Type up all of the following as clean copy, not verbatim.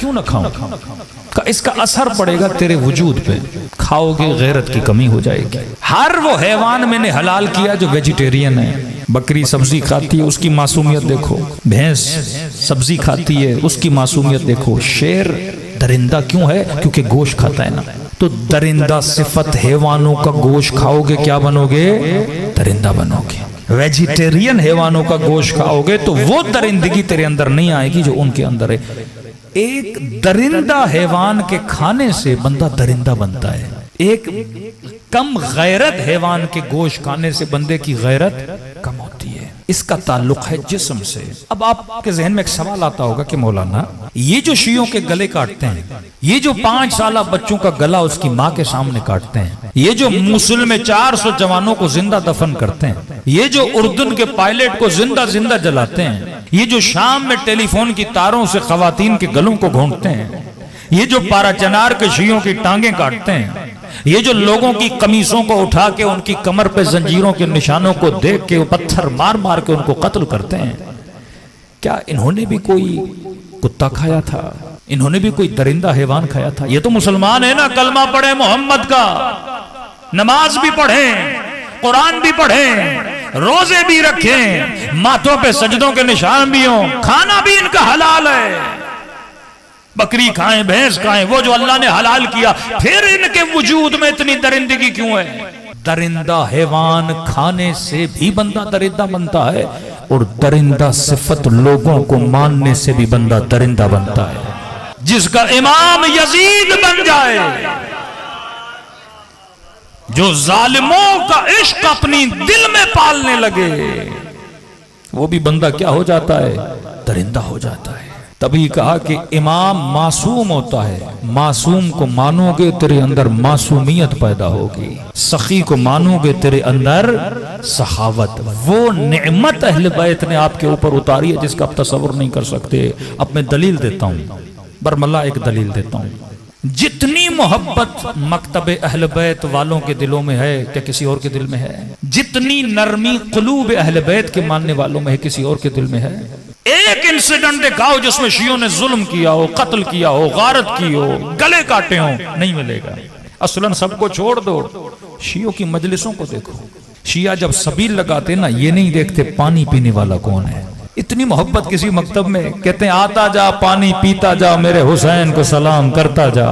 کیوں نہ کھاؤں؟ کہ اس کا اثر پڑے گا تیرے وجود پہ، کھاؤ گے غیرت کی کمی ہو جائے گی۔ ہر وہ حیوان میں نے حلال کیا جو ویجیٹیرین ہے۔ بکری سبزی کھاتی ہے، اس کی معصومیت دیکھو۔ بھینس سبزی کھاتی ہے، اس کی معصومیت دیکھو۔ شیر درندہ کیوں ہے؟ کیونکہ گوشت کھاتا ہے نا۔ تو درندہ صفت حیوانوں کا گوشت کھاؤ گے کیا بنو گے؟ درندہ بنو گے۔ ویجیٹیرین حیوانوں کا گوشت کھاؤ گے تو وہ درندگی تیرے اندر نہیں آئے گی جو ان کے اندر ہے۔ ایک درندہ حیوان کے کھانے سے بندہ درندہ بنتا ہے، ایک کم غیرت حیوان کے گوشت کھانے سے بندے کی غیرت کم ہوتی ہے۔ اس کا تعلق ہے جسم سے۔ اب آپ کے ذہن میں ایک سوال آتا ہوگا کہ مولانا یہ جو شیعوں کے گلے کاٹتے ہیں، یہ جو 5 سالہ بچوں کا گلا اس کی ماں کے سامنے کاٹتے ہیں، یہ جو موصل میں 400 جوانوں کو زندہ دفن کرتے ہیں، یہ جو اردن کے پائلٹ کو زندہ زندہ جلاتے ہیں، یہ جو شام میں ٹیلی فون کی تاروں سے خواتین کے گلوں کو گھونٹتے ہیں، یہ جو پارا چنار کے شیعوں کی ٹانگیں کاٹتے ہیں، یہ جو لوگوں کی قمیصوں کو اٹھا کے ان کی کمر پہ زنجیروں کے نشانوں کو دیکھ کے پتھر مار مار کے ان کو قتل کرتے ہیں، کیا انہوں نے بھی کوئی کتا کھایا تھا؟ انہوں نے بھی کوئی درندہ حیوان کھایا تھا؟ یہ تو مسلمان ہے نا، کلمہ پڑھیں محمد کا، نماز بھی پڑھیں، قرآن بھی پڑھیں، روزے بھی رکھیں، ماتھوں پہ سجدوں کے نشان بھی ہوں، کھانا بھی ان کا حلال ہے۔ بکری کھائیں، بھینس کھائیں، وہ جو اللہ نے حلال کیا، پھر ان کے وجود میں اتنی درندگی کیوں ہے؟ درندہ حیوان کھانے سے بھی بندہ درندہ بنتا ہے، اور درندہ صفت لوگوں کو ماننے سے بھی بندہ درندہ بنتا ہے۔ جس کا امام یزید بن جائے، جو ظالموں کا عشق اپنی دل میں پالنے لگے، وہ بھی بندہ کیا ہو جاتا ہے؟ درندہ ہو جاتا ہے۔ تبھی کہا کہ امام معصوم ہوتا ہے، معصوم کو مانو گے تیرے اندر معصومیت پیدا ہوگی، سخی کو مانو گے تیرے اندر سخاوت۔ وہ نعمت اہل بیت نے آپ کے اوپر اتاری ہے جس کا آپ تصور نہیں کر سکتے۔ اب میں دلیل دیتا ہوں، برملا ایک دلیل دیتا ہوں۔ جتنی محبت مکتب اہل بیت والوں کے دلوں میں ہے کیا کسی اور کے دل میں ہے؟ جتنی نرمی قلوب اہل بیت کے ماننے والوں میں ہے کسی اور کے دل میں ہے؟ ایک انسیڈنٹ دکھاؤ جس میں شیعوں نے ظلم کیا ہو، قتل کیا ہو، غارت کی ہو، گلے کاٹے ہوں، نہیں ملے گا۔ اصلاً سب کو چھوڑ دو، شیعوں کی مجلسوں کو دیکھو۔ شیعہ جب سبیل لگاتے نا، یہ نہیں دیکھتے پانی پینے والا کون ہے۔ اتنی محبت کسی مکتب میں، کہتے ہیں آتا جا پانی پیتا جا، میرے حسین کو سلام کرتا جا۔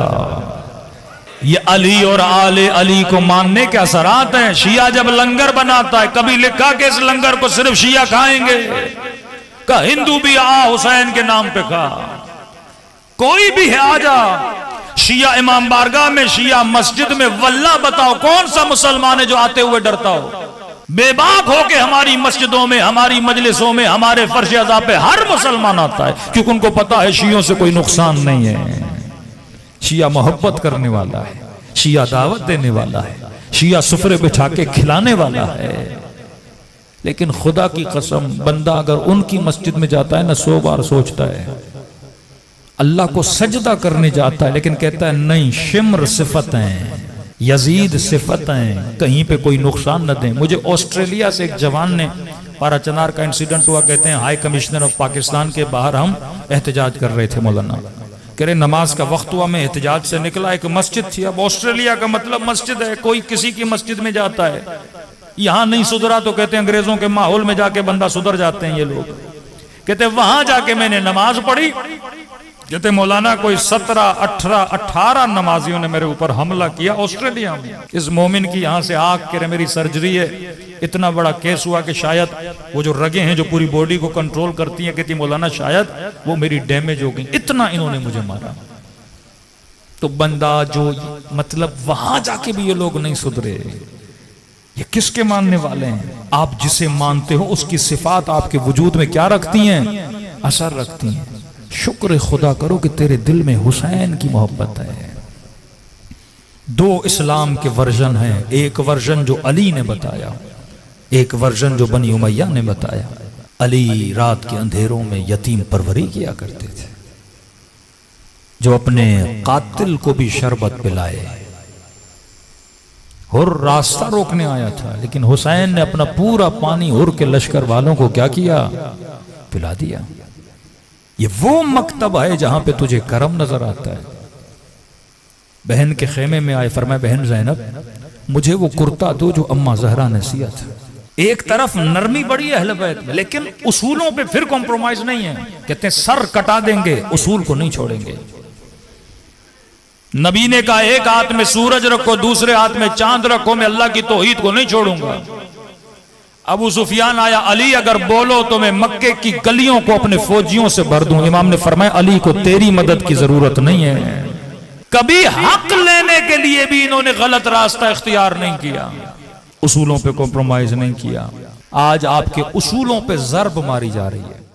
یہ علی اور آل علی کو ماننے کے اثرات ہیں۔ شیعہ جب لنگر بناتا ہے، کبھی لکھا کہ اس لنگر کو صرف شیعہ کھائیں گے، کہ ہندو بھی آ حسین کے نام پہ کھا، کوئی بھی ہے آ جا۔ شیعہ امام بارگاہ میں، شیعہ مسجد میں، واللہ بتاؤ کون سا مسلمان ہے جو آتے ہوئے ڈرتا ہو؟ بے باک ہو کہ ہماری مسجدوں میں، ہماری مجلسوں میں، ہمارے فرش اعضاء پہ ہر مسلمان آتا ہے، کیونکہ ان کو پتا ہے شیعوں سے کوئی نقصان نہیں ہے۔ شیعہ محبت کرنے والا ہے، شیعہ دعوت دینے والا ہے، شیعہ سفرے بچھا کے کھلانے والا ہے۔ لیکن خدا کی قسم، بندہ اگر ان کی مسجد میں جاتا ہے نا، 100 بار سوچتا ہے، اللہ کو سجدہ کرنے جاتا ہے، لیکن کہتا ہے نہیں، شمر صفت ہیں، یزید صفت ہیں، کہیں پہ کوئی نقصان نہ دیں۔ مجھے آسٹریلیا سے ایک جوان نے، پارا چنار کا انسیڈنٹ ہوا، کہتے ہیں ہائی کمشنر آف پاکستان کے باہر ہم احتجاج کر رہے تھے مولانا، کہہ رہے نماز کا وقت ہوا، میں احتجاج سے نکلا، ایک مسجد تھی۔ اب آسٹریلیا کا مطلب مسجد ہے، کوئی کسی کی مسجد میں جاتا ہے، یہاں نہیں سدھرا تو کہتے ہیں انگریزوں کے ماحول میں جا کے بندہ سدھر جاتے ہیں یہ لوگ۔ کہتے ہیں وہاں جا کے میں نے نماز پڑھی، کہتے مولانا کوئی 17 18 18 نمازیوں نے میرے اوپر حملہ کیا آسٹریلیا میں۔ اس مومن کی یہاں سے آنکھ، کہہ رہے میری سرجری ہے، اتنا بڑا کیس ہوا کہ شاید وہ جو رگیں ہیں جو پوری باڈی کو کنٹرول کرتی ہیں، کہتی مولانا شاید وہ میری ڈیمیج ہو گئی، اتنا انہوں نے مجھے مارا۔ تو بندہ جو مطلب وہاں جا کے بھی یہ لوگ نہیں سدھرے، یہ کس کے ماننے والے ہیں؟ آپ جسے مانتے ہو اس کی صفات آپ کے وجود میں کیا رکھتی ہیں؟ اثر رکھتی ہیں۔ شکر خدا کرو کہ تیرے دل میں حسین کی محبت ہے۔ 2 اسلام کے ورژن ہیں، ایک ورژن جو علی نے بتایا، ایک ورژن جو بنی امیہ نے بتایا۔ علی رات کے اندھیروں میں یتیم پروری کیا کرتے تھے، جو اپنے قاتل کو بھی شربت پلائے۔ ہر راستہ روکنے آیا تھا، لیکن حسین نے اپنا پورا پانی ہر کے لشکر والوں کو کیا کیا؟ پلا دیا۔ یہ وہ مکتب ہے جہاں پہ تجھے کرم نظر آتا ہے۔ بہن کے خیمے میں آئے، فرمائے بہن زینب مجھے وہ کرتا دو جو اماں زہرا نے سیا تھا۔ ایک طرف نرمی بڑی ہے اہل بیت میں، لیکن اصولوں پہ پھر کمپرومائز نہیں ہے، کہتے ہیں سر کٹا دیں گے اصول کو نہیں چھوڑیں گے۔ نبی نے کہا ایک ہاتھ میں سورج رکھو دوسرے ہاتھ میں چاند رکھو، میں اللہ کی توحید کو نہیں چھوڑوں گا۔ ابو سفیان آیا، علی اگر بولو تو میں مکے کی گلیوں کو اپنے فوجیوں سے بھر دوں۔ امام نے فرمایا علی کو تیری مدد کی ضرورت نہیں ہے۔ کبھی حق لینے کے لیے بھی انہوں نے غلط راستہ اختیار نہیں کیا، اصولوں پہ کمپرومائز نہیں کیا۔ آج آپ کے اصولوں پہ ضرب ماری جا رہی ہے۔